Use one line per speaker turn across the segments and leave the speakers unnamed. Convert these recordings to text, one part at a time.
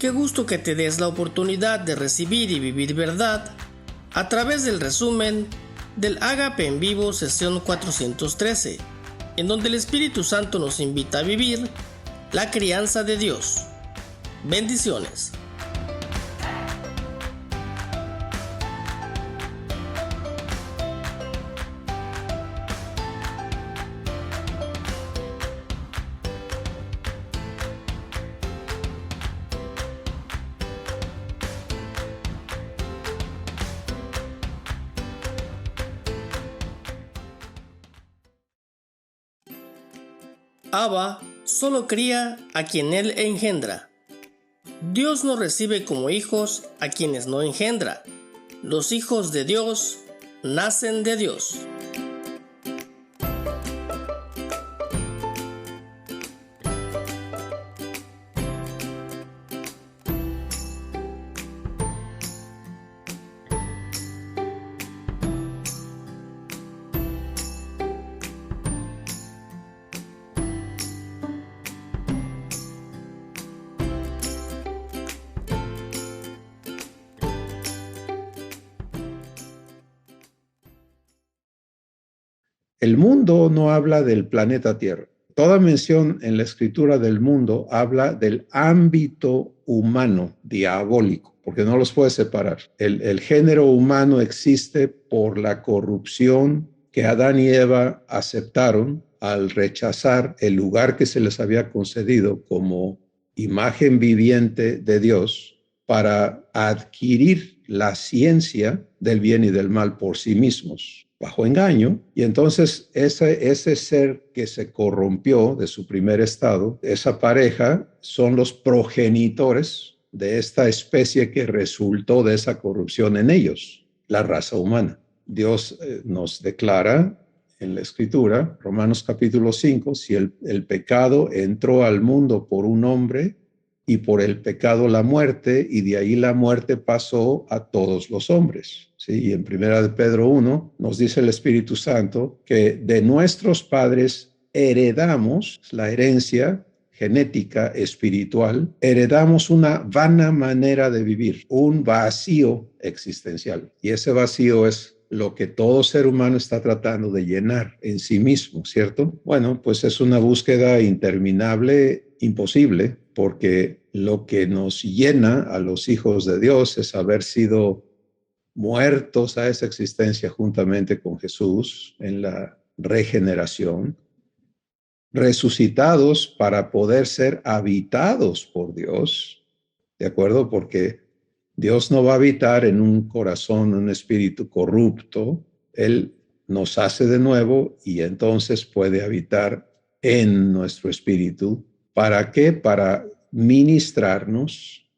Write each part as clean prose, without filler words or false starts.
Qué gusto que te des la oportunidad de recibir y vivir verdad a través del resumen del Ágape en Vivo sesión 413, en donde el Espíritu Santo nos invita a vivir la crianza de Dios. Bendiciones. Abba solo cría a quien Él engendra. Dios no recibe como hijos a quienes no engendra. Los hijos de Dios nacen de Dios.
El mundo no habla del planeta Tierra. Toda mención en la escritura del mundo habla del ámbito humano, diabólico, porque no los puede separar. El género humano existe por la corrupción que Adán y Eva aceptaron al rechazar el lugar que se les había concedido como imagen viviente de Dios para adquirir la ciencia del bien y del mal por sí mismos, bajo engaño. Y entonces ese ser que se corrompió de su primer estado, esa pareja, son los progenitores de esta especie que resultó de esa corrupción en ellos, la raza humana. Dios nos declara en la escritura, Romanos capítulo 5, si el pecado entró al mundo por un hombre, y por el pecado la muerte, y de ahí la muerte pasó a todos los hombres. ¿Sí? Y en 1 Pedro 1 nos dice el Espíritu Santo que de nuestros padres heredamos la herencia genética espiritual, heredamos una vana manera de vivir, un vacío existencial. Y ese vacío es lo que todo ser humano está tratando de llenar en sí mismo, ¿cierto? Bueno, pues es una búsqueda interminable, imposible, porque lo que nos llena a los hijos de Dios es haber sido muertos a esa existencia juntamente con Jesús en la regeneración, resucitados para poder ser habitados por Dios, ¿de acuerdo? Porque Dios no va a habitar en un corazón, un espíritu corrupto. Él nos hace de nuevo y entonces puede habitar en nuestro espíritu. ¿Para qué? Para ministrarnos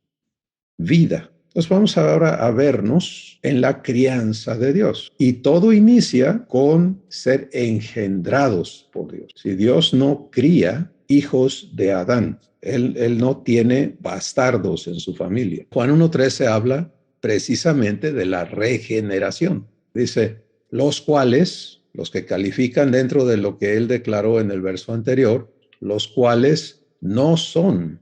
vida. Entonces vamos ahora a vernos en la crianza de Dios. Y todo inicia con ser engendrados por Dios. Si Dios no cría hijos de Adán, él no tiene bastardos en su familia. Juan 1:13 habla precisamente de la regeneración. Dice, los cuales, los que califican dentro de lo que él declaró en el verso anterior, los cuales no son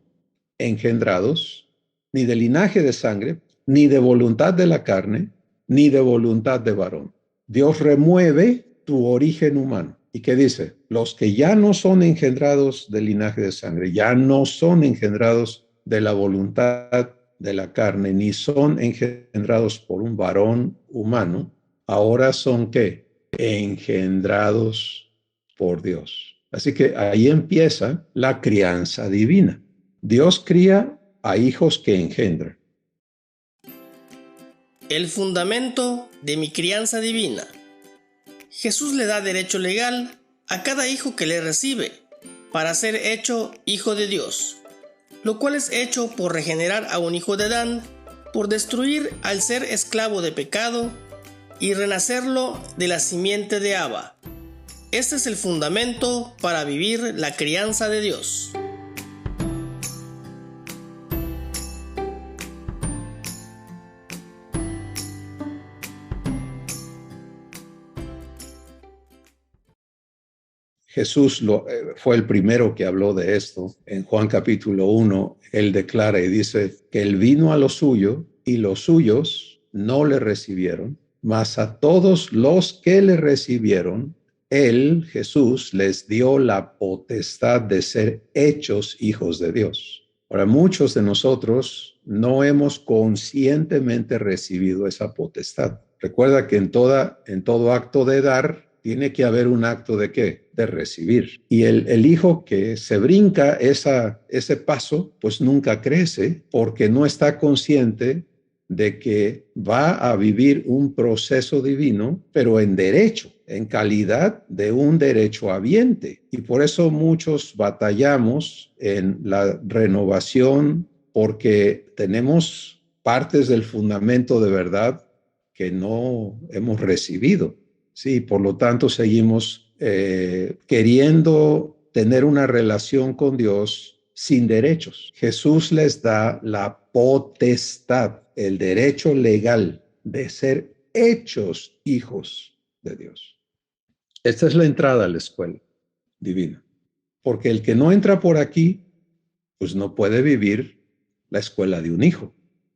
engendrados ni de linaje de sangre, ni de voluntad de la carne, ni de voluntad de varón. Dios remueve tu origen humano. ¿Y qué dice? Los que ya no son engendrados del linaje de sangre, ya no son engendrados de la voluntad de la carne, ni son engendrados por un varón humano, ahora son ¿qué? Engendrados por Dios. Así que ahí empieza la crianza divina. Dios cría a hijos que engendran.
El fundamento de mi crianza divina. Jesús le da derecho legal a cada hijo que le recibe para ser hecho hijo de Dios, lo cual es hecho por regenerar a un hijo de Adán, por destruir al ser esclavo de pecado y renacerlo de la simiente de Abba. Este es el fundamento para vivir la crianza de Dios.
Jesús fue el primero que habló de esto. En Juan capítulo 1, él declara y dice que él vino a lo suyo y los suyos no le recibieron, mas a todos los que le recibieron, él, Jesús, les dio la potestad de ser hechos hijos de Dios. Ahora, muchos de nosotros no hemos conscientemente recibido esa potestad. Recuerda que en todo acto de dar, tiene que haber un acto de ¿qué? De recibir. Y el hijo que se brinca ese paso, pues nunca crece porque no está consciente de que va a vivir un proceso divino, pero en derecho, en calidad de un derechohabiente. Y por eso muchos batallamos en la renovación porque tenemos partes del fundamento de verdad que no hemos recibido. Sí, por lo tanto seguimos queriendo tener una relación con Dios sin derechos. Jesús les da la potestad, el derecho legal de ser hechos hijos de Dios. Esta es la entrada a la escuela divina. Porque el que no entra por aquí, pues no puede vivir la escuela de un hijo.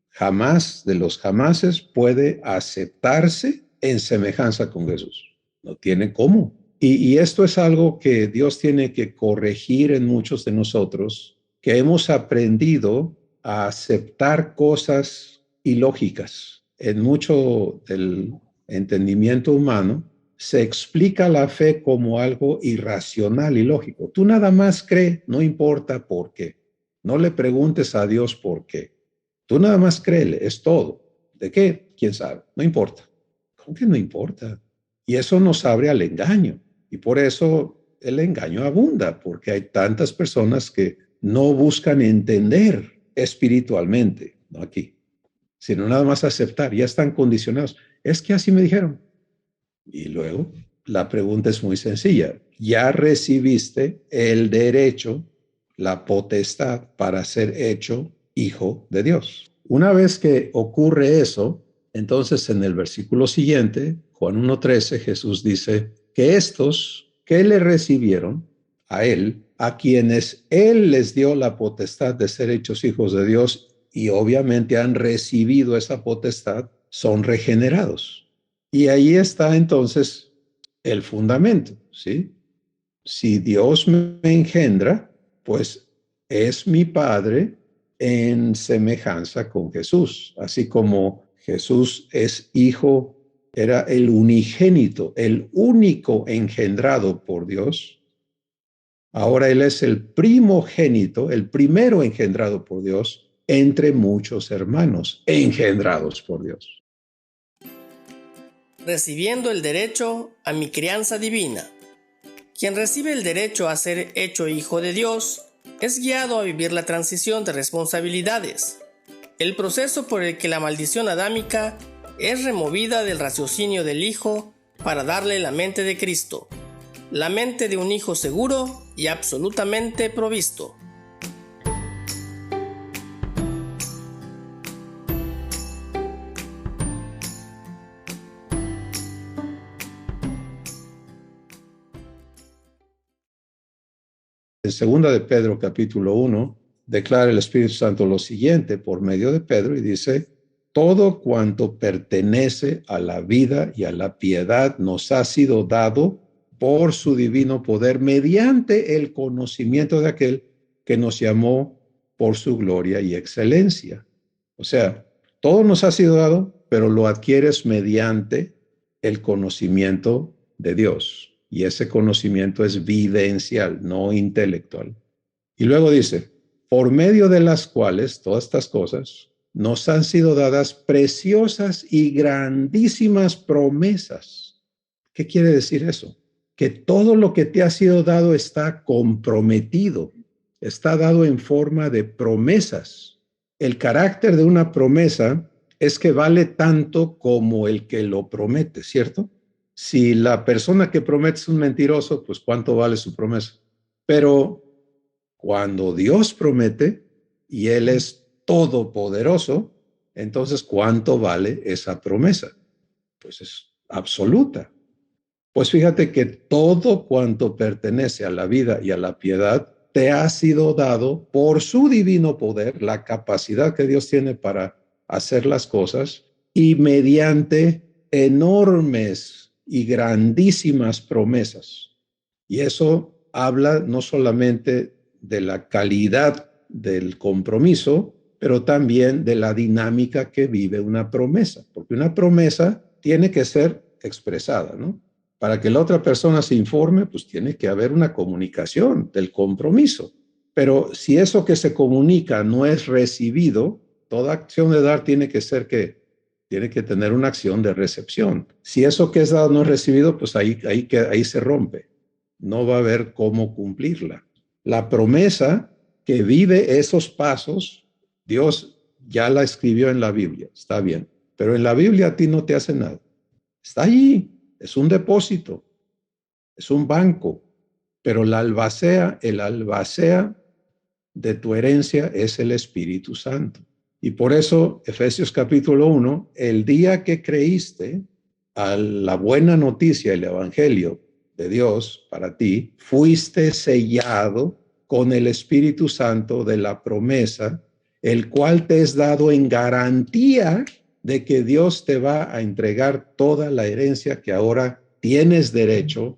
Jamás de los jamases puede aceptarse en semejanza con Jesús. No tiene cómo. Y esto es algo que Dios tiene que corregir en muchos de nosotros, que hemos aprendido a aceptar cosas ilógicas. En mucho del entendimiento humano se explica la fe como algo irracional y lógico. Tú nada más cree, no importa por qué. No le preguntes a Dios por qué. Tú nada más créele, es todo. ¿De qué? ¿Quién sabe? No importa. ¿Cómo que no importa? Y eso nos abre al engaño. Y por eso el engaño abunda, porque hay tantas personas que no buscan entender espiritualmente, no aquí, sino nada más aceptar. Ya están condicionados. Es que así me dijeron. Y luego la pregunta es muy sencilla. ¿Ya recibiste el derecho, la potestad para ser hecho hijo de Dios? Una vez que ocurre eso, entonces en el versículo siguiente, Juan 1:13, Jesús dice que estos que le recibieron a él, a quienes él les dio la potestad de ser hechos hijos de Dios y obviamente han recibido esa potestad, son regenerados. Y ahí está entonces el fundamento, ¿sí? Si Dios me engendra, pues es mi Padre en semejanza con Jesús. Así como Jesús es hijo, era el unigénito, el único engendrado por Dios. Ahora Él es el primogénito, el primero engendrado por Dios entre muchos hermanos engendrados por Dios.
Recibiendo el derecho a mi crianza divina. Quien recibe el derecho a ser hecho hijo de Dios es guiado a vivir la transición de responsabilidades, el proceso por el que la maldición adámica es removida del raciocinio del hijo para darle la mente de Cristo, la mente de un hijo seguro y absolutamente provisto.
En segunda de Pedro, capítulo 1, declara el Espíritu Santo lo siguiente por medio de Pedro y dice, todo cuanto pertenece a la vida y a la piedad nos ha sido dado por su divino poder mediante el conocimiento de aquel que nos llamó por su gloria y excelencia. O sea, todo nos ha sido dado, pero lo adquieres mediante el conocimiento de Dios. Y ese conocimiento es vivencial, no intelectual. Y luego dice, por medio de las cuales todas estas cosas nos han sido dadas preciosas y grandísimas promesas. ¿Qué quiere decir eso? Que todo lo que te ha sido dado está comprometido, está dado en forma de promesas. El carácter de una promesa es que vale tanto como el que lo promete, ¿cierto? Si la persona que promete es un mentiroso, pues ¿cuánto vale su promesa? Pero cuando Dios promete y Él es todopoderoso, entonces ¿cuánto vale esa promesa? Pues es absoluta. Pues fíjate que todo cuanto pertenece a la vida y a la piedad te ha sido dado por su divino poder, la capacidad que Dios tiene para hacer las cosas y mediante enormes y grandísimas promesas. Y eso habla no solamente de la calidad del compromiso, pero también de la dinámica que vive una promesa, porque una promesa tiene que ser expresada, ¿no? Para que la otra persona se informe, pues tiene que haber una comunicación del compromiso. Pero si eso que se comunica no es recibido, toda acción de dar tiene que ser que tiene que tener una acción de recepción. Si eso que es dado no es recibido, pues ahí se rompe. No va a haber cómo cumplirla. La promesa que vive esos pasos, Dios ya la escribió en la Biblia, está bien, pero en la Biblia a ti no te hace nada. Está allí, es un depósito, es un banco, pero el albacea de tu herencia es el Espíritu Santo. Y por eso, Efesios capítulo 1, el día que creíste a la buena noticia, el Evangelio de Dios para ti, fuiste sellado con el Espíritu Santo de la promesa, el cual te es dado en garantía de que Dios te va a entregar toda la herencia que ahora tienes derecho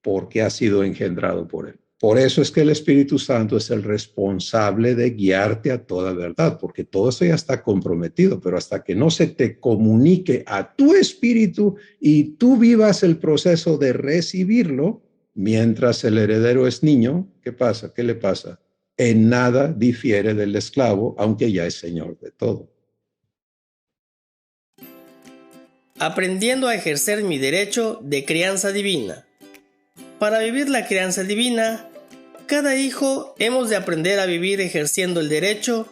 porque has sido engendrado por él. Por eso es que el Espíritu Santo es el responsable de guiarte a toda verdad, porque todo eso ya está comprometido, pero hasta que no se te comunique a tu espíritu y tú vivas el proceso de recibirlo, mientras el heredero es niño, ¿qué pasa? ¿Qué le pasa? En nada difiere del esclavo, aunque ya es señor de todo.
Aprendiendo a ejercer mi derecho de crianza divina. Para vivir la crianza divina, cada hijo hemos de aprender a vivir ejerciendo el derecho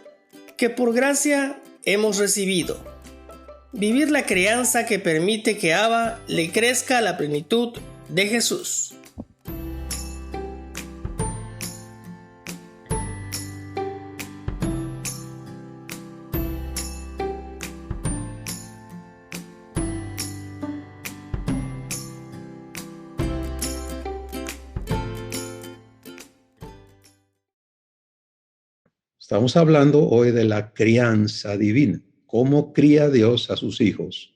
que por gracia hemos recibido. Vivir la crianza que permite que Abba le crezca a la plenitud de Jesús.
Estamos hablando hoy de la crianza divina. ¿Cómo cría Dios a sus hijos?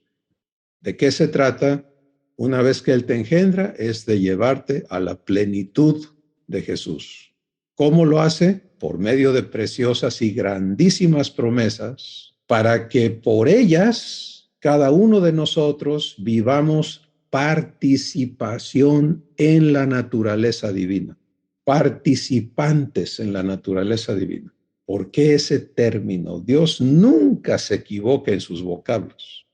¿De qué se trata? Una vez que Él te engendra, es de llevarte a la plenitud de Jesús. ¿Cómo lo hace? Por medio de preciosas y grandísimas promesas, para que por ellas cada uno de nosotros vivamos participación en la naturaleza divina, participantes en la naturaleza divina. ¿Por qué ese término? Dios nunca se equivoca en sus vocablos.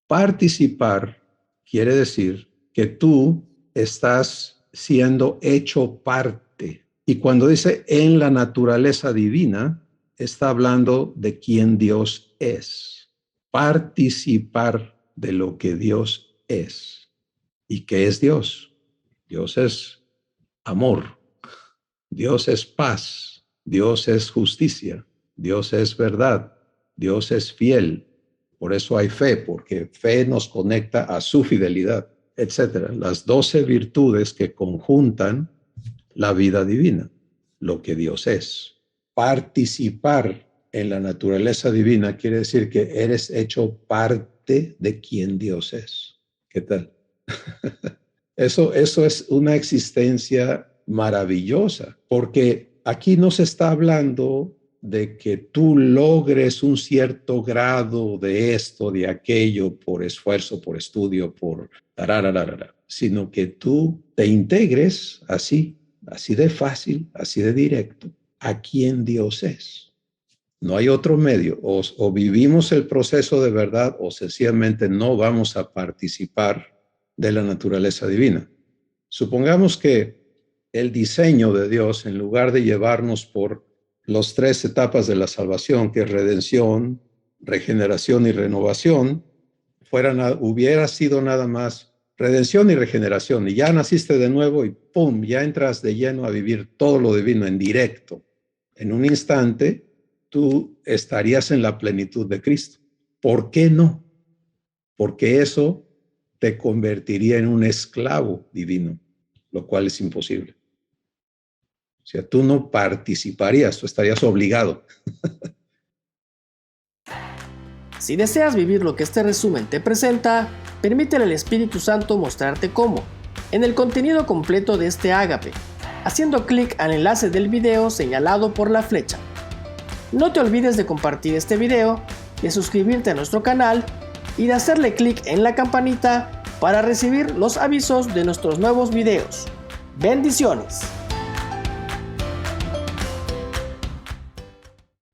Participar quiere decir que tú estás siendo hecho parte. Y cuando dice en la naturaleza divina, está hablando de quién Dios es. Participar de lo que Dios es. ¿Y qué es Dios? Dios es amor. Dios es paz. Dios es justicia. Dios es verdad. Dios es fiel. Por eso hay fe, porque fe nos conecta a su fidelidad, etcétera. Las 12 virtudes que conjuntan la vida divina, lo que Dios es. Participar en la naturaleza divina quiere decir que eres hecho parte de quien Dios es. ¿Qué tal? Eso es una existencia maravillosa, porque aquí no se está hablando de que tú logres un cierto grado de esto, de aquello, por esfuerzo, por estudio, por tarararara, sino que tú te integres así de fácil, así de directo, a quien Dios es. No hay otro medio, o vivimos el proceso de verdad o sencillamente no vamos a participar de la naturaleza divina. Supongamos que el diseño de Dios, en lugar de llevarnos por las 3 etapas de la salvación, que es redención, regeneración y renovación, hubiera sido nada más redención y regeneración, y ya naciste de nuevo y ¡pum!, ya entras de lleno a vivir todo lo divino en directo. En un instante, tú estarías en la plenitud de Cristo. ¿Por qué no? Porque eso te convertiría en un esclavo divino, lo cual es imposible. O sea, tú no participarías, tú estarías obligado.
Si deseas vivir lo que este resumen te presenta, permítele al Espíritu Santo mostrarte cómo, en el contenido completo de este ágape, haciendo clic al enlace del video señalado por la flecha. No te olvides de compartir este video, de suscribirte a nuestro canal y de hacerle clic en la campanita para recibir los avisos de nuestros nuevos videos. ¡Bendiciones!